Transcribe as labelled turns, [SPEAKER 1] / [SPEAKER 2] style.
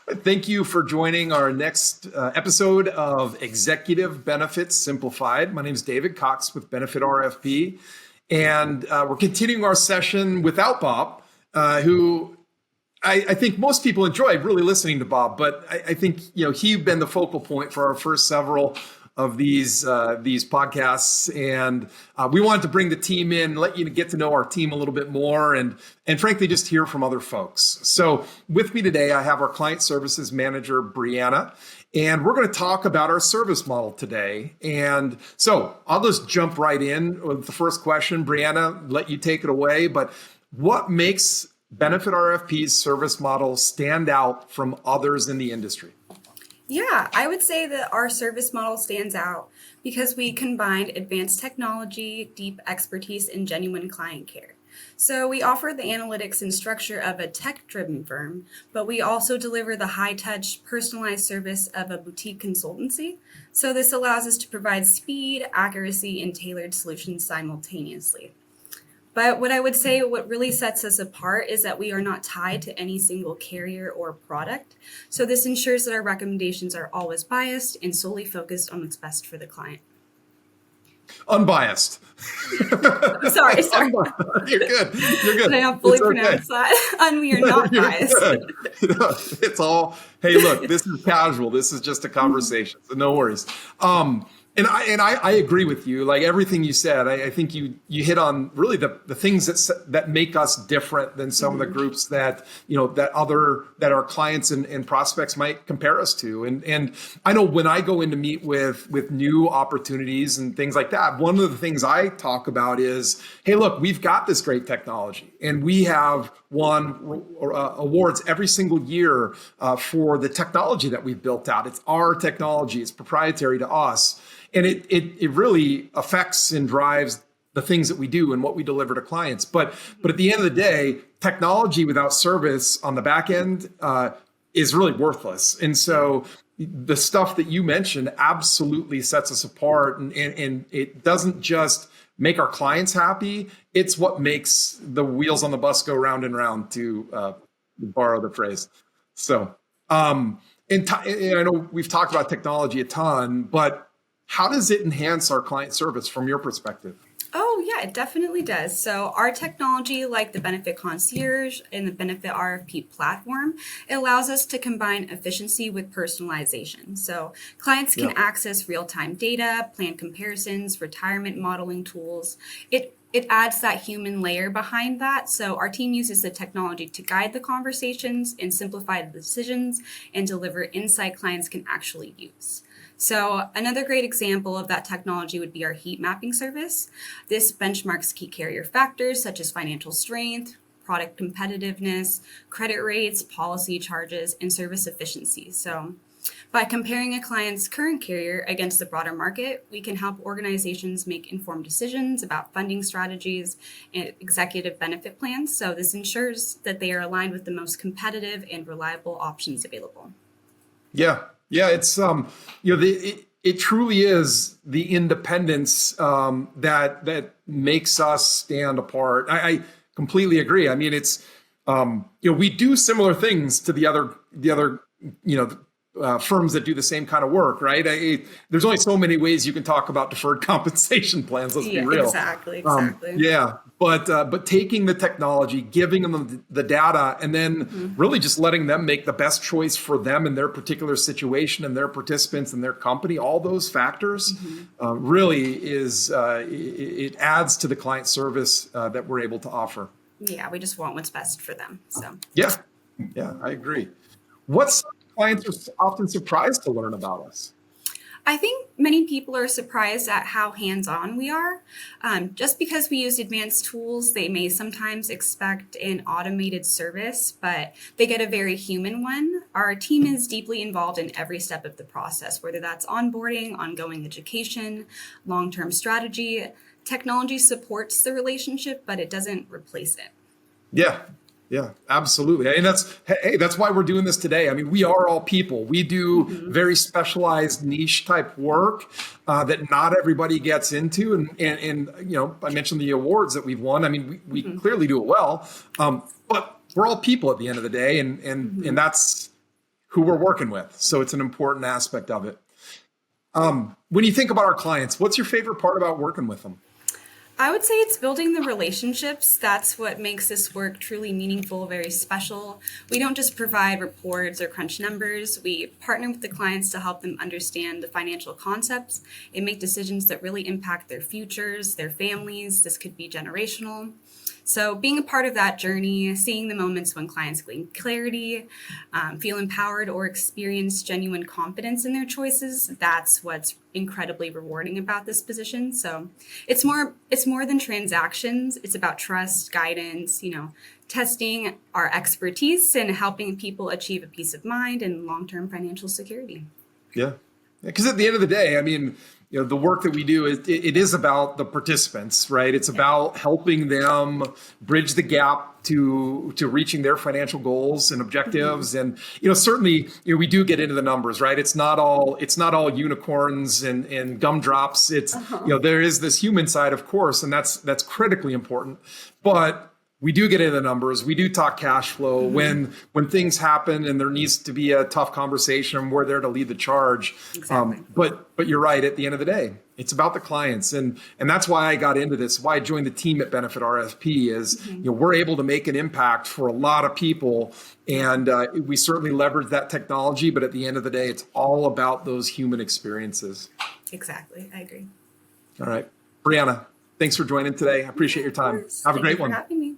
[SPEAKER 1] Thank you for joining our next episode of Executive Benefits Simplified. My name is David Cox with benefitRFP, and we're continuing our session without Bob, who I think most people enjoy really listening to Bob, but I think he'd been the focal point for our first several of these podcasts, and we wanted to bring the team in, let you get to know our team a little bit more, and frankly just hear from other folks. So with me today, I have our client services manager, Brianna, and we're going to talk about our service model today. And so I'll just jump right in with the first question. Brianna, let you take it away. But what makes benefitRFP's service model stand out from others in the industry?
[SPEAKER 2] Yeah, I would say that our service model stands out because we combined advanced technology, deep expertise, and genuine client care. So we offer the analytics and structure of a tech-driven firm, but we also deliver the high-touch, personalized service of a boutique consultancy. So this allows us to provide speed, accuracy, and tailored solutions simultaneously. But what I would say, what really sets us apart is that we are not tied to any single carrier or product. So this ensures that our recommendations are always biased and solely focused on what's best for the client.
[SPEAKER 1] Unbiased.
[SPEAKER 2] Sorry.
[SPEAKER 1] You're good.
[SPEAKER 2] Did I not fully pronounce that? And we are not biased.
[SPEAKER 1] It's all, hey, look, this is casual. This is just a conversation. So no worries. And I agree with you. Like everything you said, I think you hit on really the things that make us different than some of the groups that that our clients and prospects might compare us to. And I know when I go in to meet with new opportunities and things like that, one of the things I talk about is, hey, look, we've got this great technology, and we have won awards every single year for the technology that we've built out. It's our technology. It's proprietary to us. And it really affects and drives the things that we do and what we deliver to clients. But at the end of the day, technology without service on the back end is really worthless. And so the stuff that you mentioned absolutely sets us apart. And it doesn't just make our clients happy. It's what makes the wheels on the bus go round and round, to borrow the phrase. So I know we've talked about technology a ton, but how does it enhance our client service from your perspective?
[SPEAKER 2] Oh, yeah, it definitely does. So our technology, like the Benefit Concierge and the benefitRFP platform, it allows us to combine efficiency with personalization. So clients can access real-time data, plan comparisons, retirement modeling tools. It adds that human layer behind that. So our team uses the technology to guide the conversations and simplify the decisions and deliver insight clients can actually use. So another great example of that technology would be our heat mapping service. This benchmarks key carrier factors such as financial strength, product competitiveness, credit rates, policy charges, and service efficiency. So by comparing a client's current carrier against the broader market, we can help organizations make informed decisions about funding strategies and executive benefit plans. So this ensures that they are aligned with the most competitive and reliable options available.
[SPEAKER 1] Yeah, it's it truly is the independence that makes us stand apart. I completely agree. I mean, it's we do similar things to the other firms that do the same kind of work, right? There's only so many ways you can talk about deferred compensation plans. Let's be real.
[SPEAKER 2] Exactly.
[SPEAKER 1] But taking the technology, giving them the data, and then really just letting them make the best choice for them in their particular situation and their participants and their company, all those factors really is it adds to the client service that we're able to offer.
[SPEAKER 2] Yeah, we just want what's best for them. So
[SPEAKER 1] yeah, I agree. What's clients are often surprised to learn about us?
[SPEAKER 2] I think many people are surprised at how hands-on we are. Just because we use advanced tools, they may sometimes expect an automated service, but they get a very human one. Our team is deeply involved in every step of the process, whether that's onboarding, ongoing education, long-term strategy. Technology supports the relationship, but it doesn't replace it.
[SPEAKER 1] Yeah, absolutely. And that's why we're doing this today. I mean, we are all people. We do very specialized niche type work that not everybody gets into. And I mentioned the awards that we've won. I mean, we clearly do it well, but we're all people at the end of the day. And that's who we're working with. So it's an important aspect of it. When you think about our clients, what's your favorite part about working with them?
[SPEAKER 2] I would say it's building the relationships. That's what makes this work truly meaningful, very special. We don't just provide reports or crunch numbers. We partner with the clients to help them understand the financial concepts and make decisions that really impact their futures, their families. This could be generational. So being a part of that journey, seeing the moments when clients gain clarity, feel empowered, or experience genuine confidence in their choices, that's what's incredibly rewarding about this position. So it's more than transactions. It's about trust, guidance, testing our expertise and helping people achieve a peace of mind and long-term financial security.
[SPEAKER 1] Yeah. Because at the end of the day, I mean, the work that we do, it is about the participants, right? It's about helping them bridge the gap to reaching their financial goals and objectives. And, certainly, we do get into the numbers, right? It's not all unicorns and gumdrops. It's, there is this human side, of course, and that's critically important. But we do get into the numbers. We do talk cash flow when things happen and there needs to be a tough conversation. We're there to lead the charge.
[SPEAKER 2] Exactly.
[SPEAKER 1] But you're right. At the end of the day, it's about the clients, and that's why I got into this. Why I joined the team at benefitRFP is we're able to make an impact for a lot of people, and we certainly leverage that technology. But at the end of the day, it's all about those human experiences.
[SPEAKER 2] Exactly. I agree.
[SPEAKER 1] All right, Brianna, thanks for joining today. I appreciate your time. Have a great one.
[SPEAKER 2] Thank you for having me.